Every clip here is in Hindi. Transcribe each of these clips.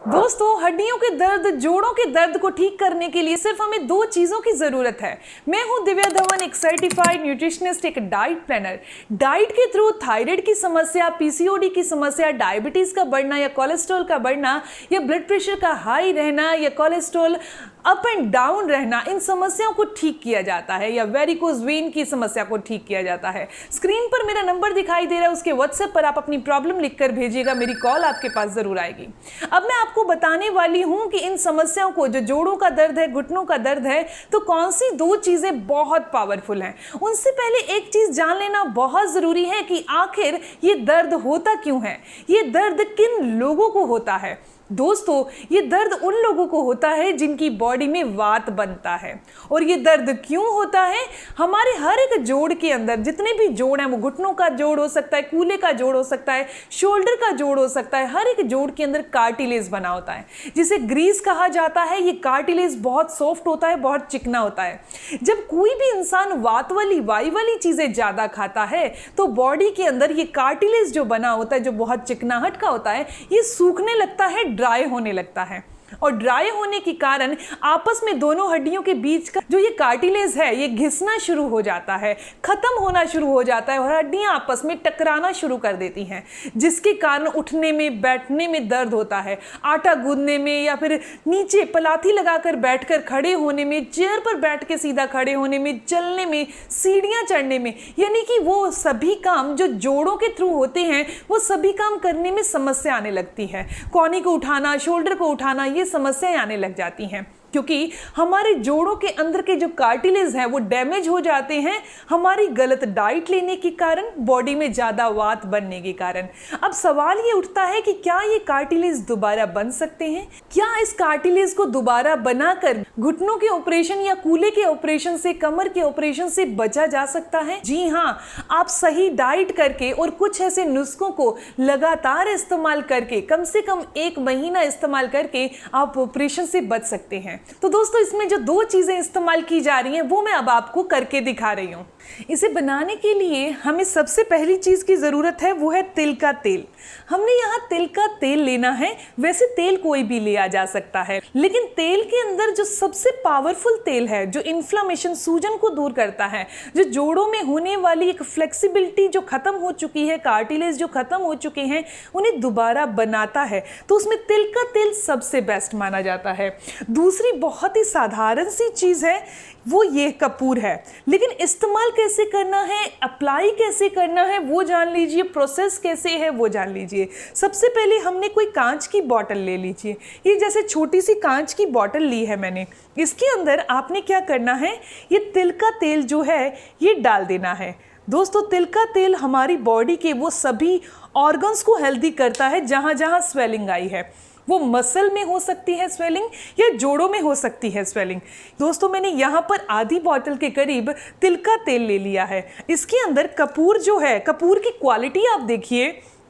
दोस्तों, हड्डियों के दर्द, जोड़ों के दर्द को ठीक करने के लिए सिर्फ हमें दो चीजों की जरूरत है। मैं हूं दिव्या धवन, एक सर्टिफाइड न्यूट्रिशनिस्ट, एक डाइट प्लानर। डाइट के थ्रू थायराइड की समस्या, पीसीओडी की समस्या, डायबिटीज का बढ़ना या कोलेस्ट्रॉल का बढ़ना या ब्लड प्रेशर का हाई रहना या कोलेस्ट्रॉल अप एंड डाउन रहना, इन समस्याओं को ठीक किया जाता है। या वेरिकोज वेन की समस्या को ठीक किया जाता है। स्क्रीन पर मेरा नंबर दिखाई दे रहा है, उसके व्हाट्सएप पर आप अपनी प्रॉब्लम लिखकर भेजिएगा, मेरी कॉल आपके पास जरूर आएगी। अब मैं आपको बताने वाली हूं कि इन समस्याओं को, जो जोड़ों का दर्द है, घुटनों का दर्द है, तो कौन सी दो चीजें बहुत पावरफुल हैं। उनसे पहले एक चीज जान लेना बहुत जरूरी है कि आखिर ये दर्द होता क्यों है, ये दर्द किन लोगों को होता है। दोस्तों, ये दर्द उन लोगों को होता है जिनकी बॉडी में वात बनता है। और ये दर्द क्यों होता है? हमारे हर एक जोड़ के अंदर जितने भी जोड़ हैं, वो घुटनों का जोड़ हो सकता है, कूल्हे का जोड़ हो सकता है, शोल्डर का जोड़ हो सकता है, हर एक जोड़ के अंदर कार्टिलेज बना होता है, जिसे ग्रीस कहा जाता है। ये कार्टिलेज बहुत सॉफ्ट होता है, बहुत चिकना होता है। जब कोई भी इंसान वात वाली, वायु वाली चीजें ज्यादा खाता है तो बॉडी के अंदर ये कार्टिलेज जो बना होता है, जो बहुत चिकनाहट का होता है, ये सूखने लगता है, ड्राई होने लगता है। और ड्राई होने के कारण आपस में दोनों हड्डियों के बीच का जो ये कार्टिलेज है, ये घिसना शुरू हो जाता है, खत्म होना शुरू हो जाता है और हड्डियां आपस में टकराना शुरू कर देती हैं, जिसके कारण उठने में, बैठने में दर्द होता है, आटा गूंदने में या फिर नीचे पलाथी लगाकर बैठकर खड़े होने में, चेयर पर बैठ के सीधा खड़े होने में, चलने में, सीढ़ियां चढ़ने में, यानी कि वो सभी काम जो जोड़ों के थ्रू होते हैं, वो सभी काम करने में समस्या आने लगती है। कौनी को उठाना, शोल्डर को उठाना, ये समस्याएं आने लग जाती हैं, क्योंकि हमारे जोड़ों के अंदर के जो कार्टिलेज हैं वो डैमेज हो जाते हैं, हमारी गलत डाइट लेने के कारण, बॉडी में ज्यादा वात बनने के कारण। अब सवाल ये उठता है कि क्या ये कार्टिलेज दोबारा बन सकते हैं? क्या इस कार्टिलेज को दोबारा बनाकर घुटनों के ऑपरेशन या कूल्हे के ऑपरेशन से, कमर के ऑपरेशन से बचा जा सकता है? जी हाँ, आप सही डाइट करके और कुछ ऐसे नुस्खों को लगातार इस्तेमाल करके, कम से कम 1 महीना इस्तेमाल करके आप ऑपरेशन से बच सकते हैं। तो दोस्तों, इसमें जो दो चीजें इस्तेमाल की जा रही हैं वो मैं अब आपको करके दिखा रही हूं। इसे बनाने के लिए हमें सबसे पहली चीज की जरूरत है, वो है तिल का तेल। हमने यहाँ तिल का तेल लेना है। वैसे तेल कोई भी लिया जा सकता है, लेकिन तेल के अंदर जो सबसे पावरफुल तेल है, जो इन्फ्लामेशन, सूजन को दूर करता है, जो जोड़ों में होने वाली एक फ्लेक्सिबिलिटी जो खत्म हो चुकी है, कार्टिलेज जो खत्म हो चुके हैं, उन्हें दोबारा बनाता है, तो उसमें तिल का तेल सबसे बेस्ट माना जाता है। दूसरी बहुत ही साधारण सी चीज है, वो ये कपूर है। लेकिन इस्तेमाल कैसे करना है, अप्लाई कैसे करना है, वो जान लीजिए, प्रोसेस कैसे है वो जान लीजिए। सबसे पहले हमने कोई कांच की बोतल ले लीजिए। ये जैसे छोटी सी कांच की बोतल ली है मैंने। इसके अंदर आपने क्या करना है, ये तिल का तेल जो है ये डाल देना है। दोस्तों, तिल का तेल हमारी बॉडी के वो सभी ऑर्गन्स को हेल्दी करता है जहां जहां स्वेलिंग आई है। वो मसल में हो सकती है स्वेलिंग या जोड़ों में हो सकती है स्वेलिंग। दोस्तों, मैंने यहाँ पर आधी बोतल के करीब तिल का तेल ले लिया है। इसके अंदर कपूर जो है, कपूर की क्वालिटी आप देखिए,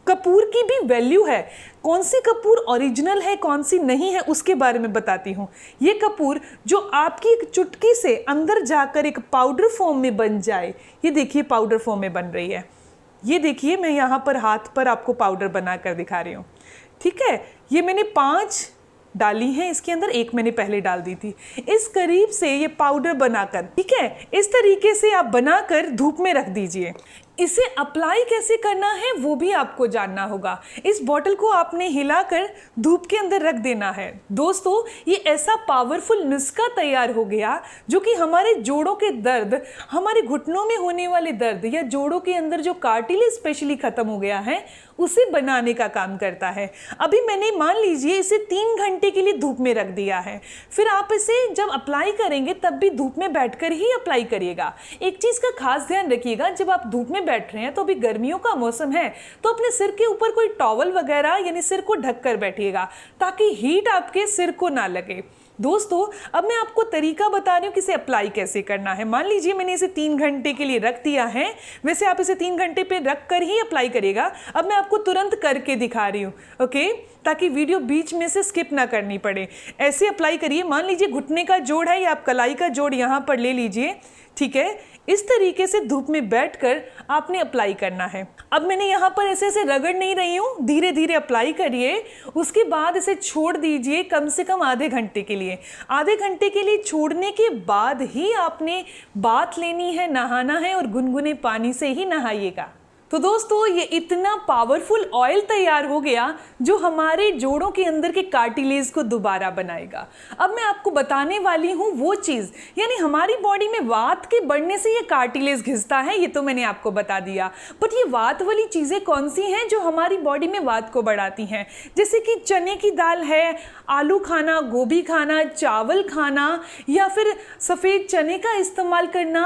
कपूर की भी वैल्यू है। कौन सी कपूर ओरिजिनल है, कौन सी नहीं है, उसके बारे में बताती हूँ। ये कपूर जो आपकी एक चुटकी से अंदर जाकर एक पाउडर फॉर्म में बन जाए, ये देखिए पाउडर फॉर्म में बन रही है। ये देखिए, मैं यहाँ पर हाथ पर आपको पाउडर बना कर दिखा रही हूँ। ठीक है, ये मैंने 5 डाली हैं इसके अंदर, 1 मैंने पहले डाल दी थी। इस करीब से ये पाउडर बनाकर, ठीक है, इस तरीके से आप बनाकर धूप में रख दीजिए। इसे अप्लाई कैसे करना है वो भी आपको जानना होगा। इस बॉटल को आपने हिलाकर धूप के अंदर रख देना है। दोस्तों, ये ऐसा पावरफुल नुस्खा तैयार हो गया जो कि हमारे जोड़ों के दर्द, हमारे घुटनों में होने वाले दर्द या जोड़ों के अंदर जो कार्टिलेज स्पेशली खत्म हो गया है, उसे बनाने का काम करता है। अभी मैंने, मान लीजिए, इसे 3 घंटे के लिए धूप में रख दिया है। फिर आप इसे जब अप्लाई करेंगे तब भी धूप में बैठकर ही अप्लाई करिएगा। एक चीज का खास ध्यान रखिएगा, जब आप धूप में बैठ रहे हैं, तो अभी गर्मियों का मौसम है, तो अपने सिर के ऊपर कोई टॉवल वगैरह, यानी सिर को ढककर बैठिएगा, ताकि हीट आपके सिर को ना लगे। दोस्तों, अब मैं आपको तरीका बता रही हूँ कि इसे अप्लाई कैसे करना है। मान लीजिए मैंने इसे 3 घंटे के लिए रख दिया है। वैसे आप इसे 3 घंटे पे रख कर ही अप्लाई करिएगा। अब मैं आपको तुरंत करके दिखा रही हूँ। ओके, ताकि वीडियो बीच में से स्किप ना करनी पड़े। ऐसे अप्लाई करिए। मान लीजिए घुटने का जोड़ है या आप कलाई का जोड़ यहाँ पर ले लीजिए, ठीक है। इस तरीके से धूप में बैठकर आपने अप्लाई करना है। अब मैंने यहाँ पर ऐसे ऐसे रगड़ नहीं रही हूँ, धीरे धीरे अप्लाई करिए। उसके बाद इसे छोड़ दीजिए कम से कम आधे घंटे के लिए। आधे घंटे के लिए छोड़ने के बाद ही आपने बाथ लेनी है, नहाना है और गुनगुने पानी से ही नहाइएगा। तो दोस्तों ये इतना पावरफुल ऑयल तैयार हो गया जो हमारे जोड़ों के अंदर के कार्टिलेज को दोबारा बनाएगा। अब मैं आपको बताने वाली हूँ वो चीज़, यानी हमारी बॉडी में वात के बढ़ने से ये कार्टिलेज घिसता है, ये तो मैंने आपको बता दिया। बट ये वात वाली चीज़ें कौन सी हैं जो हमारी बॉडी में वात को बढ़ाती हैं? जैसे कि चने की दाल है, आलू खाना, गोभी खाना, चावल खाना या फिर सफ़ेद चने का इस्तेमाल करना,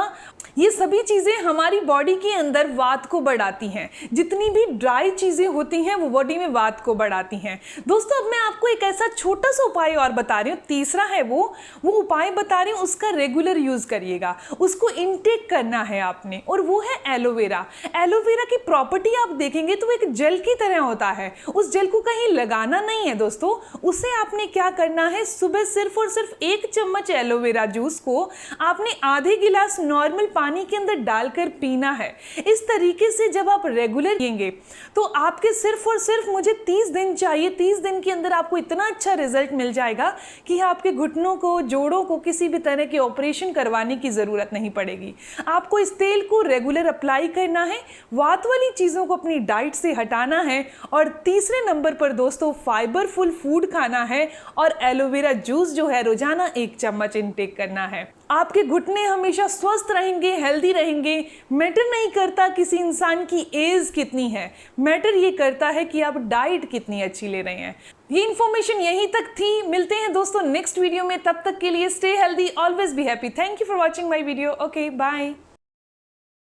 ये सभी चीज़ें हमारी बॉडी के अंदर वात को बढ़ाती हैं। जितनी भी ड्राई चीज़ें होती हैं वो बॉडी में वात को बढ़ाती हैं। दोस्तों अब मैं आपको एक ऐसा छोटा सा उपाय और बता रही हूँ, तीसरा है वो उपाय बता रही हूँ, उसका रेगुलर यूज़ करिएगा, उसको इनटेक करना है आपने, और वो है एलोवेरा। एलोवेरा की प्रॉपर्टी आप देखेंगे तो एक जेल की तरह होता है। उस जेल को कहीं लगाना नहीं है दोस्तों, उसे आपने क्या करना है, सुबह सिर्फ और सिर्फ 1 चम्मच एलोवेरा जूस को आपने आधे गिलास नॉर्मल पानी के अंदर डालकर पीना है। इस तरीके से जब आप रेगुलर पिएंगे तो आपके सिर्फ और सिर्फ, मुझे 30 दिन चाहिए, 30 दिन के अंदर आपको इतना अच्छा रिजल्ट मिल जाएगा कि आपके घुटनों को, जोड़ों को किसी भी तरह के ऑपरेशन करवाने की ज़रूरत नहीं पड़ेगी। आपको इस तेल को रेगुलर अप्लाई करना है, वात वाली चीज़ों को अपनी डाइट से हटाना है, और तीसरे नंबर पर दोस्तों फाइबरफुल फूड खाना है और एलोवेरा जूस जो है रोजाना 1 चम्मच इनटेक करना है। आपके घुटने हमेशा स्वस्थ रहेंगे, हेल्दी रहेंगे। मैटर नहीं करता किसी इंसान की एज कितनी है, मैटर ये करता है कि आप डाइट कितनी अच्छी ले रहे हैं। ये इन्फॉर्मेशन यहीं तक थी। मिलते हैं दोस्तों नेक्स्ट वीडियो में, तब तक के लिए stay healthy, always be happy. Thank you for watching my video. Okay bye.